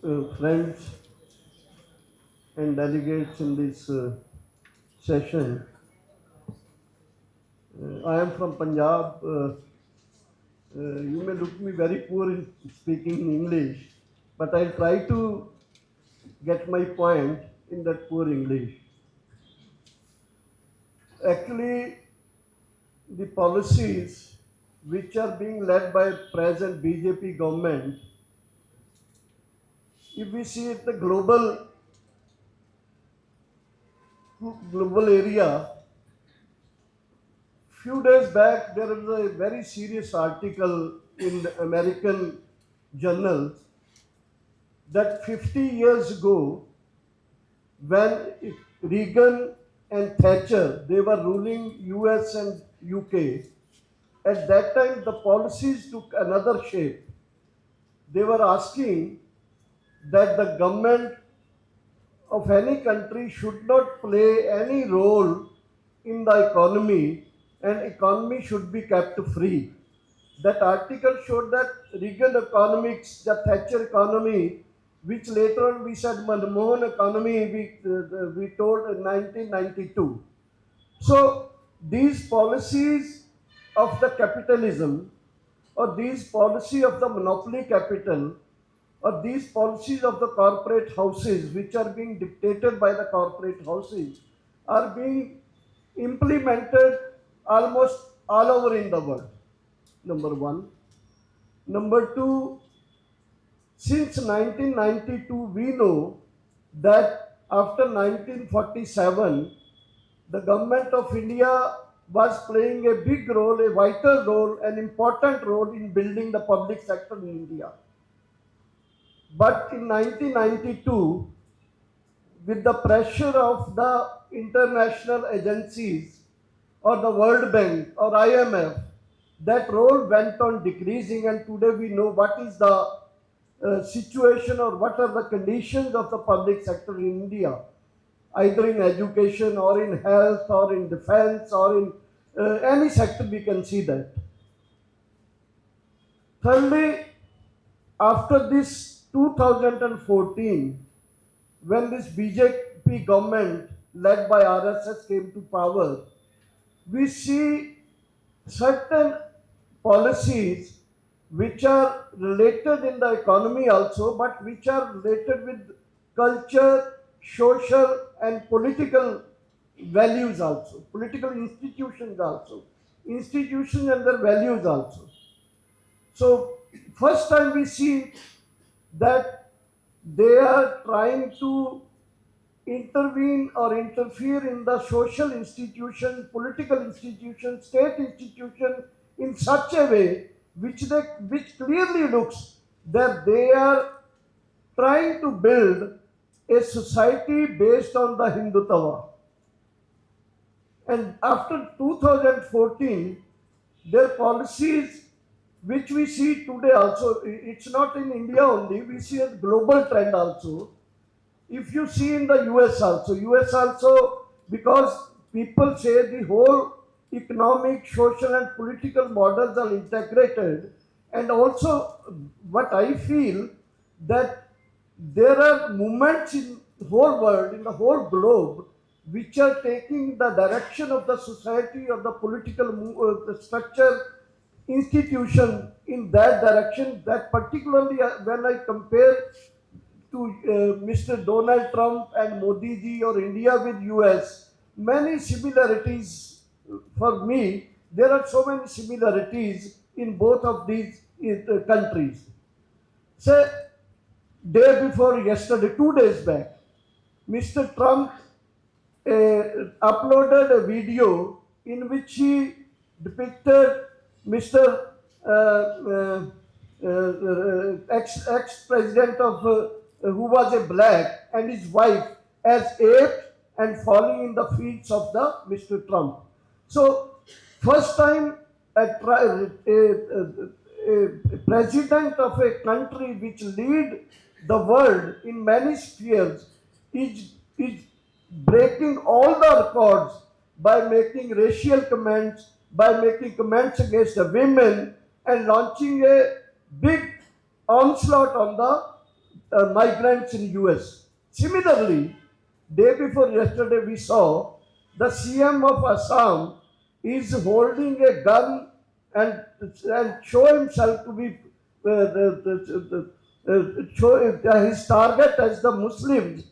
friends and delegates in this session. I am from Punjab. You may look me very poor in speaking English, but I'll try to get my point in that poor English. Actually, the policies which are being led by present BJP government, if we see it the global area, few days back there was a very serious article in the American journals that 50 years ago, when Reagan and Thatcher they were ruling US and UK, at that time the policies took another shape. They were asking that the government of any country should not play any role in the economy and economy should be kept free. That article showed that Reagan economics, the Thatcher economy, which later on we said Manmohan economy, we told in 1992. So these policies of the capitalism or these policy of the monopoly capital or these policies of the corporate houses which are being dictated by the corporate houses are being implemented almost all over in the world. Number one. Number two, since 1992 we know that after 1947 the government of India was playing a big role, a vital role, an important role in building the public sector in India. But in 1992, with the pressure of the international agencies or the World Bank or IMF, that role went on decreasing, and today we know what is the situation or what are the conditions of the public sector in India, either in education or in health or in defense or in any sector we can see that. Thirdly, after this 2014, when this BJP government led by RSS came to power, we see certain policies which are related in the economy also, but which are related with culture, social and political values also, political institutions also, institutions and their values also. So first time we see that they are trying to intervene or interfere in the social institution, political institution, state institution in such a way which clearly looks that they are trying to build a society based on the Hindutva. And after 2014, their policies, which we see today also, it's not in India only, we see a global trend also. If you see in the US also, because people say the whole economic, social and political models are integrated, and also what I feel that there are movements in the whole world, in the whole globe, which are taking the direction of the society or the political the structure institution in that direction, that particularly when I compare to Mr. Donald Trump and Modi ji or India with US, many similarities for me. There are so many similarities in both of these countries. Say, day before yesterday, 2 days back, Mr. Trump uploaded a video in which he depicted Mr. Ex-president of who was a black and his wife as apes and falling in the feet of the Mr. Trump. So first time a president of a country which lead the world in many spheres is breaking all the records by making racial comments, by making comments against the women and launching a big onslaught on the migrants in US. Similarly, day before yesterday we saw the CM of Assam is holding a gun and show himself to be show his target as the Muslims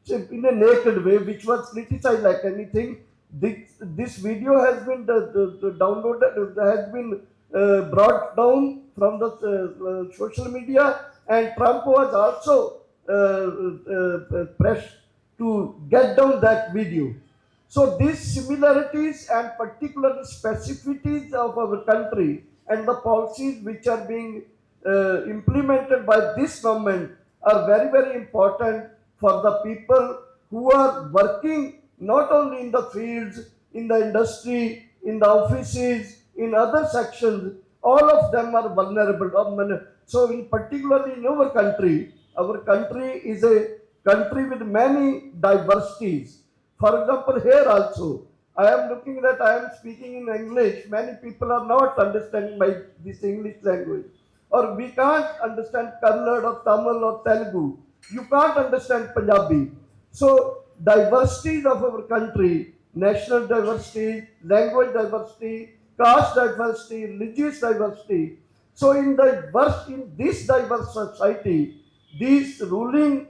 in a naked way, which was criticized like anything. This video has been downloaded, has been brought down from the social media, and Trump was also pressed to get down that video. So these similarities and particularly specificities of our country and the policies which are being implemented by this government are very, very important for the people who are working not only in the fields, in the industry, in the offices, in other sections. All of them are vulnerable. So, in particularly in our country is a country with many diversities. For example, here also, I am looking that I am speaking in English. Many people are not understanding my this English language, or we can't understand Kannada or Tamil or Telugu. You can't understand Punjabi. So diversities of our country, national diversity, language diversity, caste diversity, religious diversity. So in this diverse society, these ruling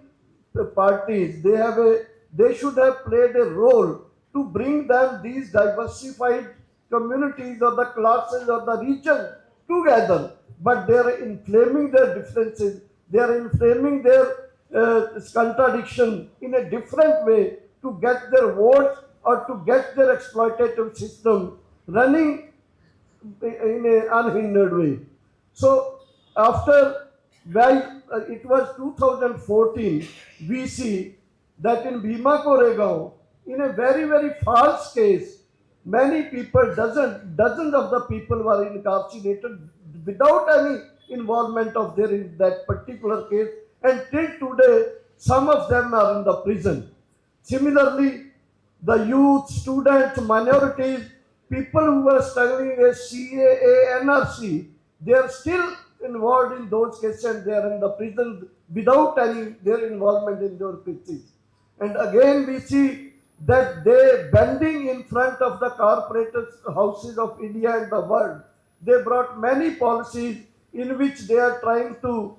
parties, they should have played a role to bring them these diversified communities or the classes or the region together, but they are inflaming their differences, they are inflaming their contradiction in a different way to get their votes or to get their exploitative system running in an unhindered way. So after while it was 2014, we see that in Bhima Koregaon, in a very, very false case, many people, dozens of the people were incarcerated without any involvement of their in that particular case, and till today, some of them are in the prison. Similarly, the youth, students, minorities, people who are struggling against CAA, NRC, they are still involved in those cases and they are in the prison without any their involvement in those cases. And again, we see that they bending in front of the corporate houses of India and the world. They brought many policies in which they are trying to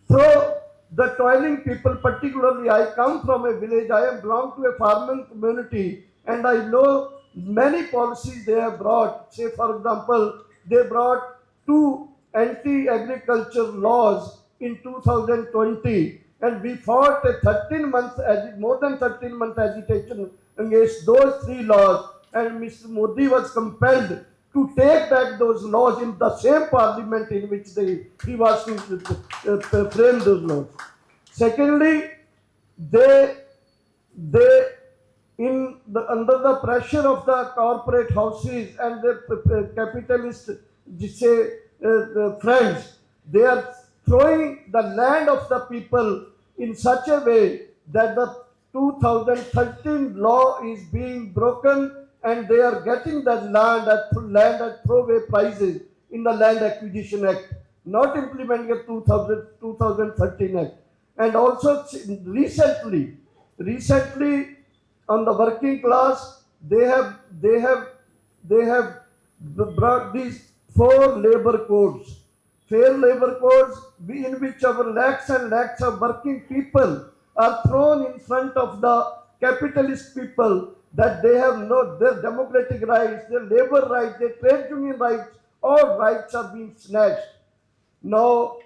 throw the toiling people, particularly I come from a village, I belong to a farming community, and I know many policies they have brought. Say, for example, they brought two anti-agriculture laws in 2020, and we fought a 13-month, more than 13-month agitation against those three laws, and Mr. Modi was compelled to take back those laws in the same parliament in which he was to frame those laws. Secondly, they under the pressure of the corporate houses and the capitalist friends, they are throwing the land of the people in such a way that the 2013 law is being broken, and they are getting that land at throwaway prices in the Land Acquisition Act, not implementing the 2013 Act. And also recently on the working class, they have brought these four labor codes, fair labor codes, in which our lakhs and lakhs of working people are thrown in front of the capitalist people, that they have no their democratic rights, their labor rights, their trade union rights, all rights are being snatched. Now,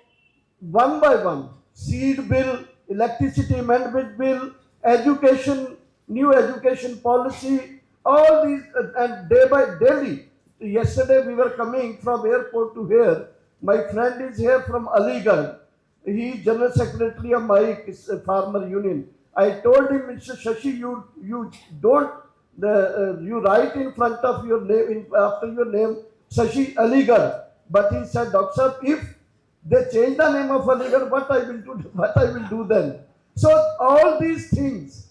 one by one, seed bill, electricity amendment bill, education, new education policy, all these, and day by daily. Yesterday we were coming from airport to here. My friend is here from Aligarh. He is General Secretary of my farmer union. I told him, Mr. Shashi, you don't you write in front of your name after your name Shashi Aligarh. But he said, Doctor, if they change the name of Aligarh, what I will do then? So all these things,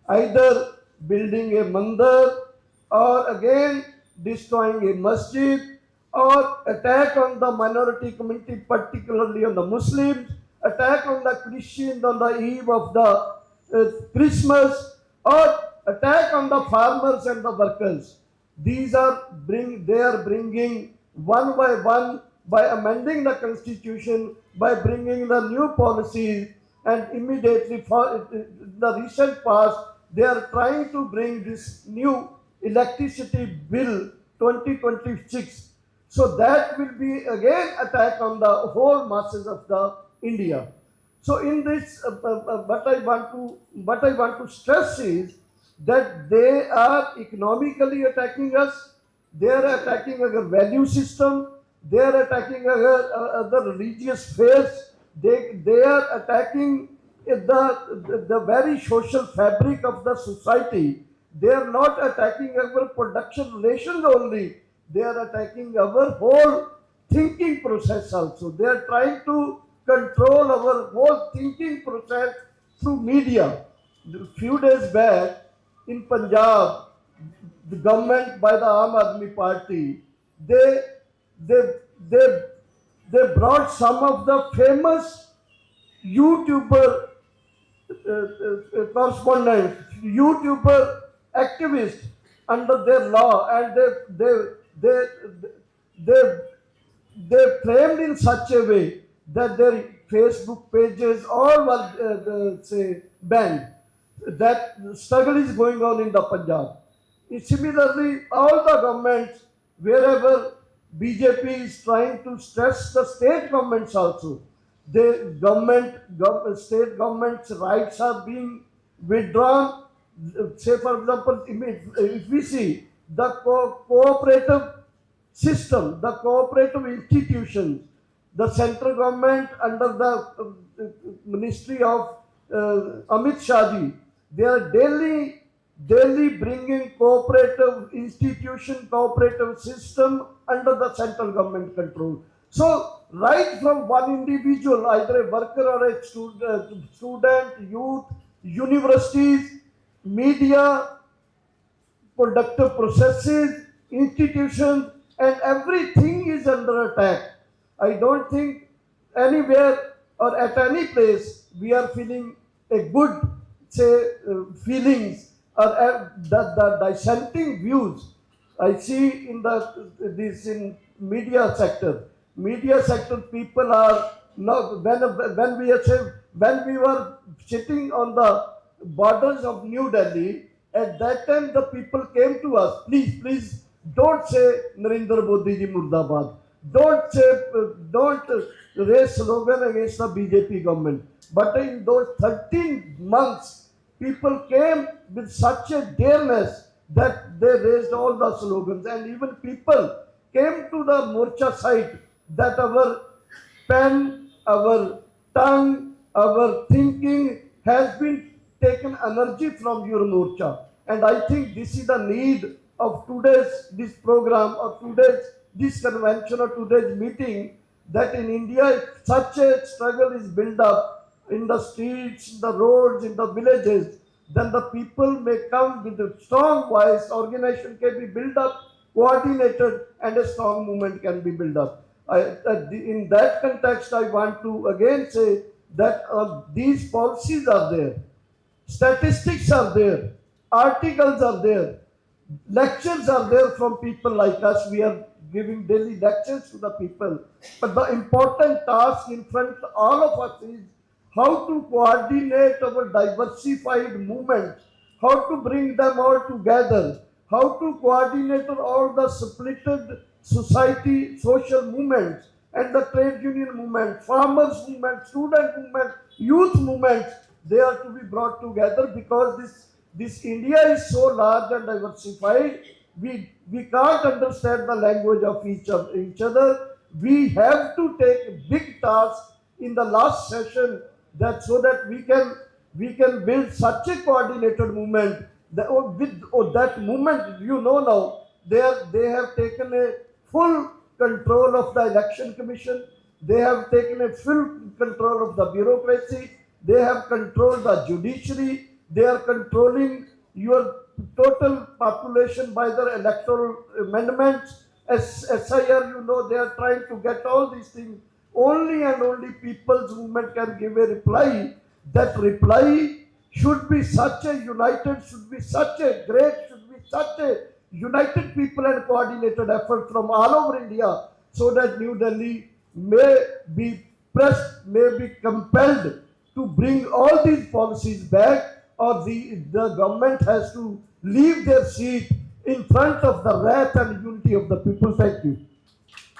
either building a mandir, or again destroying a masjid, or attack on the minority community, particularly on the Muslims, attack on the Christians on the eve of the Christmas, or attack on the farmers and the workers. They are bringing one by one, by amending the constitution, by bringing the new policies, and immediately for the recent past, they are trying to bring this new electricity bill 2026. So that will be again attack on the whole masses of the India. So in this, what I want to stress is that they are economically attacking us. They are attacking our value system. They are attacking our other religious faiths. They are attacking the very social fabric of the society. They are not attacking our production relations only. They are attacking our whole thinking process also. They are trying to control our whole thinking process through media. A few days back in Punjab, the government by the Aam Aadmi Party, they they they they brought some of the famous YouTuber correspondents, YouTuber activists under their law, and they they they framed in such a way that their Facebook pages all were say banned. That struggle is going on in the Punjab. Similarly, all the governments, wherever BJP is trying to stress the state governments also, state governments' rights are being withdrawn. Say, for example, if we see the cooperative system, the cooperative institutions, the central government under the ministry of Amit Shah ji, they are daily bringing cooperative institution, cooperative system under the central government control. So right from one individual, either a worker or a student, youth, universities, media, productive processes, institutions, and everything is under attack. I don't think anywhere or at any place we are feeling a good, say, feelings or the dissenting views. I see in this in media sector. Media sector people are now when we were sitting on the borders of New Delhi. At that time, the people came to us. Please, don't say Narendra Modi ji Murdabad. Don't raise slogan against the BJP government. But in those 13 months, people came with such a dareness that they raised all the slogans, and even people came to the Morcha site that our pen, our tongue, our thinking has been taken energy from your Morcha. And I think this is the need of today's this program or today's this convention or today's meeting, that in India such a struggle is built up in the streets, the roads, in the villages, then the people may come with a strong voice, organization can be built up, coordinated, and a strong movement can be built up. In that context, I want to again say that these policies are there, statistics are there, articles are there, lectures are there from people like us. We are giving daily lectures to the people. But the important task in front of all of us is how to coordinate our diversified movements, how to bring them all together, how to coordinate all the splitted society, social movements, and the trade union movement, farmers movement, student movement, youth movements. They are to be brought together because this India is so large and diversified. We can't understand the language of each other. We have to take a big task in the last session, that so that we can build such a coordinated movement that with that movement, now they have taken a full control of the election commission. They have taken a full control of the bureaucracy. They have controlled the judiciary. They are controlling your total population by their electoral amendments. SIR, they are trying to get all these things only and only people's movement can give a reply. That reply should be such a united, should be such a great, should be such a united people and coordinated effort from all over India, so that New Delhi may be pressed, may be compelled to bring all these policies back, or the government has to leave their seat in front of the wrath and unity of the people. Thank you.